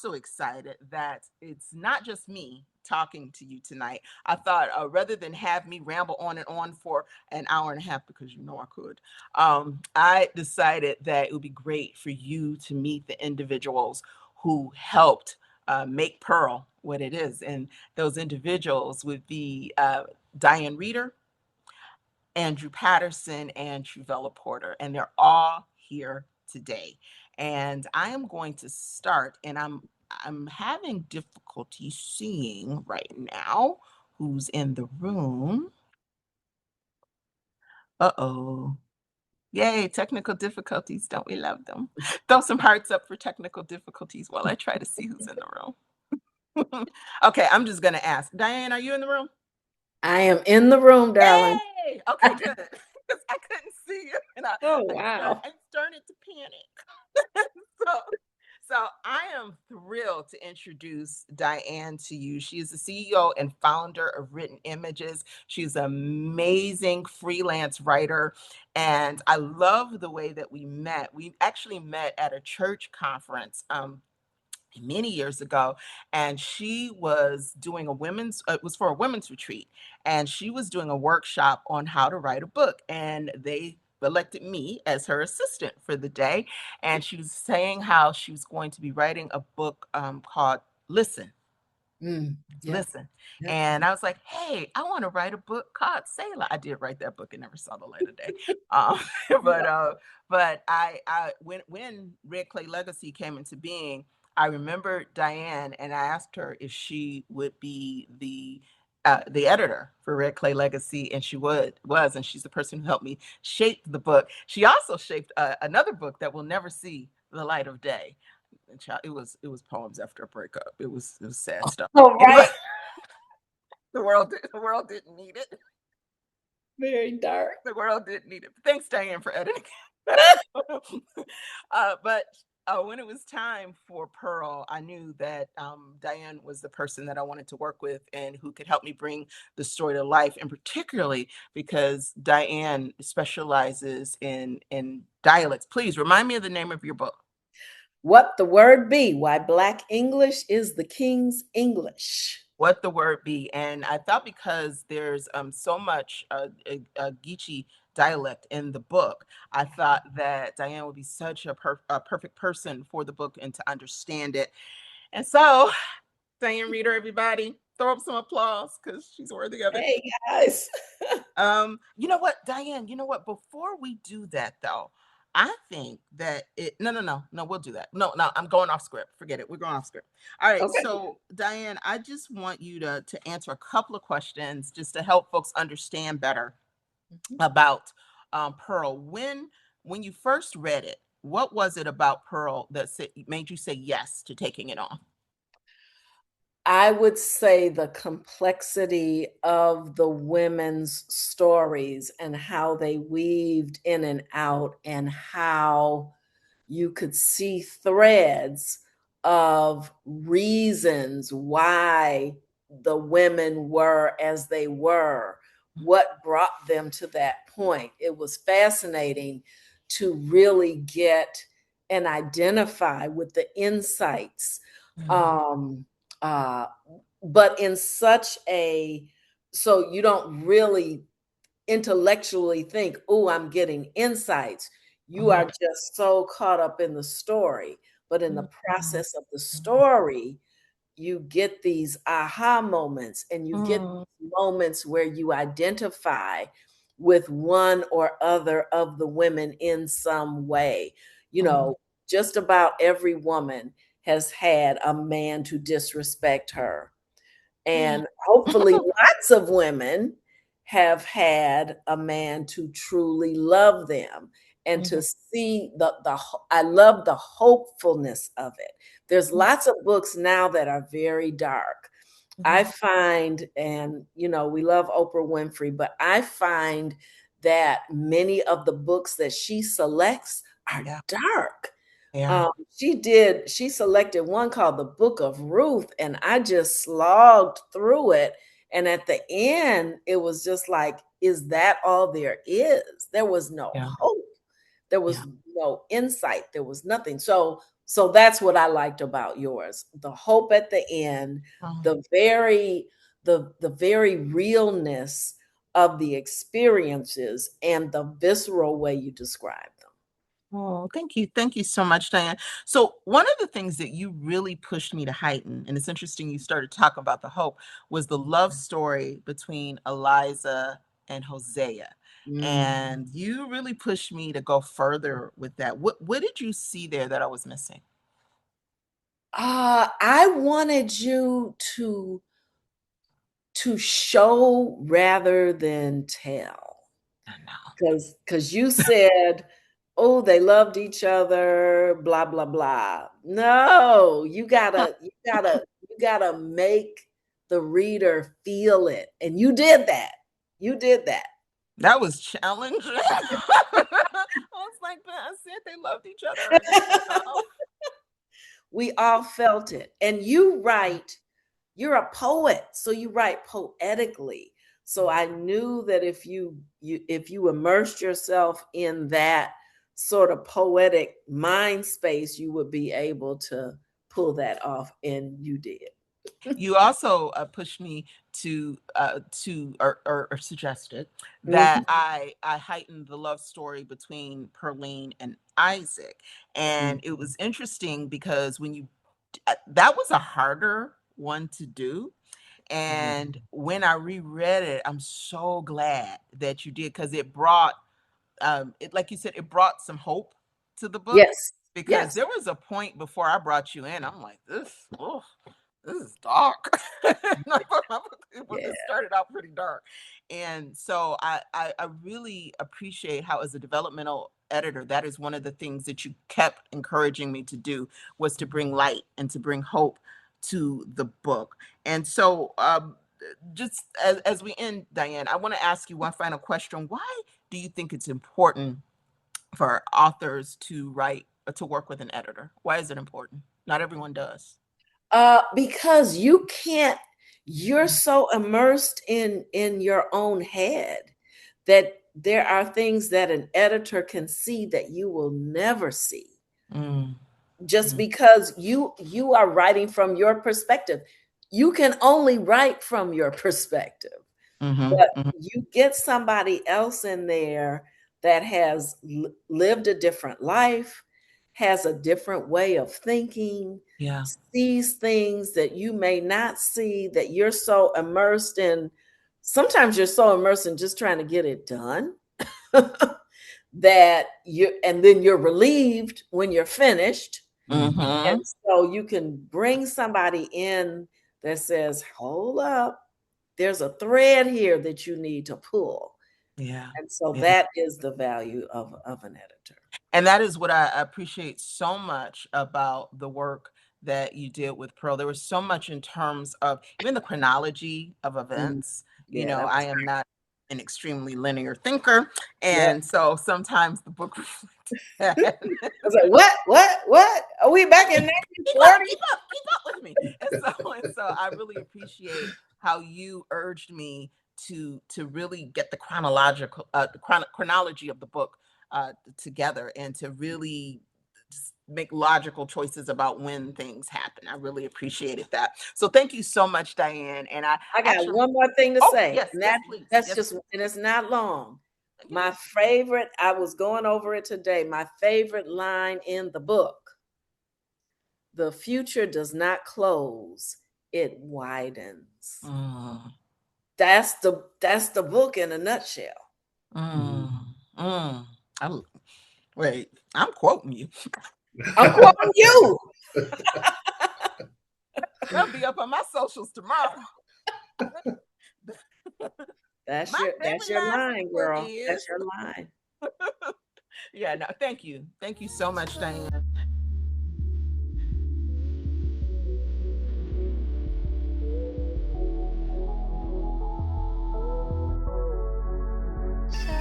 So excited that it's not just me talking to you tonight. I thought rather than have me ramble on and on for an hour and a half, because you know I could, I decided that it would be great for you to meet the individuals who helped make Pearl what it is. And those individuals would be Diane Reeder, Andrew Patterson, and Truvella Porter, and they're all here today. And I am going to start, and I'm having difficulty seeing right now who's in the room. Uh-oh. Yay, technical difficulties. Don't we love them? Throw some hearts up for technical difficulties while I try to see who's in the room. Okay, I'm just going to ask. Diane, are you in the room? I am in the room, darling. Yay! Okay, good. Because I couldn't see you, and Oh, wow. I started to panic. so, so I am thrilled to introduce Diane to you. She is the CEO and founder of Written Images. She's an amazing freelance writer, and I love the way that we met. We actually met at a church conference. Many years ago, and she was doing a women's it was for a women's retreat, and she was doing a workshop on how to write a book, and they elected me as her assistant for the day. And she was saying how she was going to be writing a book called Yeah. Listen. And I was like, hey, I want to write a book called Sailor. I did write that book and never saw the light of day. Um, but Yeah. uh, but I when Red Clay Legacy came into being, I remember Diane, and I asked her if she would be the editor for Red Clay Legacy, and she was, and she's the person who helped me shape the book. She also shaped another book that will never see the light of day. It was poems after a breakup. It was sad stuff. All Anyway, right. the world didn't need it. Very dark. The world didn't need it. Thanks, Diane, for editing. But when it was time for Pearl, I knew that Diane was the person that I wanted to work with and who could help me bring the story to life, and particularly because Diane specializes in dialects. Please remind me of the name of your book. What the word be? Why Black English is the King's English. What the word be. And I thought because there's so much Geechee dialect in the book, I thought that Diane would be such a perfect person for the book and to understand it. And so, Diane Reader, everybody, throw up some applause because she's worthy of it. Hey, guys. You know what, Diane, you know what? Before we do that, though, I think that no, we'll do that. No, I'm going off script. Forget it. We're going off script. All right. Okay. So, Diane, I just want you to answer a couple of questions just to help folks understand better Mhm. about Pearl. When you first read it, what was it about Pearl that made you say yes to taking it on? I would say the complexity of the women's stories and how they weaved in and out, and how you could see threads of reasons why the women were as they were, what brought them to that point. It was fascinating to really get and identify with the insights. Mhm. Um, uh, but in such a, so you don't really intellectually think, oh, I'm getting insights. You Mhm. are just so caught up in the story. But in the Mhm. process of the story, you get these aha moments, and you get Mhm. moments where you identify with one or other of the women in some way. You Mhm. know, just about every woman has had a man to disrespect her. Mhm. And hopefully, lots of women have had a man to truly love them and to Mhm. see I love the hopefulness of it. There's Mhm. lots of books now that are very dark. I Mhm. find, and we love Oprah Winfrey, but I find that many of the books that she selects are Yeah. dark. Yeah. She selected one called The Book of Ruth, and I just slogged through it. And at the end, it was just like, is that all there is? There was no Yeah. hope. There Yeah. was no insight. There was nothing. So So that's what I liked about yours. The hope at the end, Oh, the very the very realness of the experiences and the visceral way you describe them. oh, thank you. Thank you so much, Diane. So, one of the things that you really pushed me to heighten, and it's interesting you started talking about the hope, was the love story between Eliza and Hosea. Mm. And you really pushed me to go further with that. What did you see there that I was missing? I wanted you to show rather than tell. I know. Because you said, oh, they loved each other, blah, blah, blah. No, you gotta make the reader feel it. And you did that. You did that. That was challenging. I was like, but I said they loved each other, and We all felt it. And you write, you're a poet, so you write poetically. So I knew that if you immersed yourself in that sort of poetic mind space, you would be able to pull that off, and you did. you also pushed me or suggested that Mhm, I heightened the love story between Perlene and Isaac, and it mhm, was interesting because that was a harder one to do. mhm. And when I reread it, I'm so glad that you did, because it brought it, like you said, it brought some hope to the book, Yes, because yes. there was a point before I brought you in, I'm like, this is dark. My book Yeah. has started out pretty dark. And so I really appreciate how, as a developmental editor, that is one of the things that you kept encouraging me to do, was to bring light and to bring hope to the book. And so just as we end, Diane, I want to ask you one final question. Why do you think it's important for authors to write to work with an editor? Why is it important? Not everyone does. Because you're so immersed in your own head that there are things that an editor can see that you will never see, Mm, just mm, because you are writing from your perspective. You can only write from your perspective, mhm, but mhm. you get somebody else in there that has lived a different life, has a different way of thinking, Yeah. sees things that you may not see, that you're so immersed in. Sometimes you're so immersed in just trying to get it done that and then you're relieved when you're finished. And Mhm. so you can bring somebody in that says, hold up, there's a thread here that you need to pull. Yeah. And so Yeah. that is the value of an editor. And that is what I appreciate so much about the work that you did with Pearl. There was so much in terms of even the chronology of Mm, events. You yeah, know, that I was am not an extremely linear thinker. yep. And so sometimes the book reflects that. I was like, what? Are we back in Keep up, 1940? keep up with me. And so I really appreciate how you urged me to really get the chronology of the book together, and to really just make logical choices about when things happen. I really appreciated that. So thank you so much, Diane. And I I got actually, one more thing to oh say, yes, and yes, please, that's yes, just, please. and it's not long. Give My me. favorite, I was going over it today. My favorite line in the book: the future does not close, it widens. Mm, That's the book in a nutshell. mm, mm. I, wait, I'm quoting you. I'm quoting you. That'll be up on my socials tomorrow. That's My that's favorite your line from the line, book girl. is, That's your line. yeah, no, thank you. Thank you so much, Diane.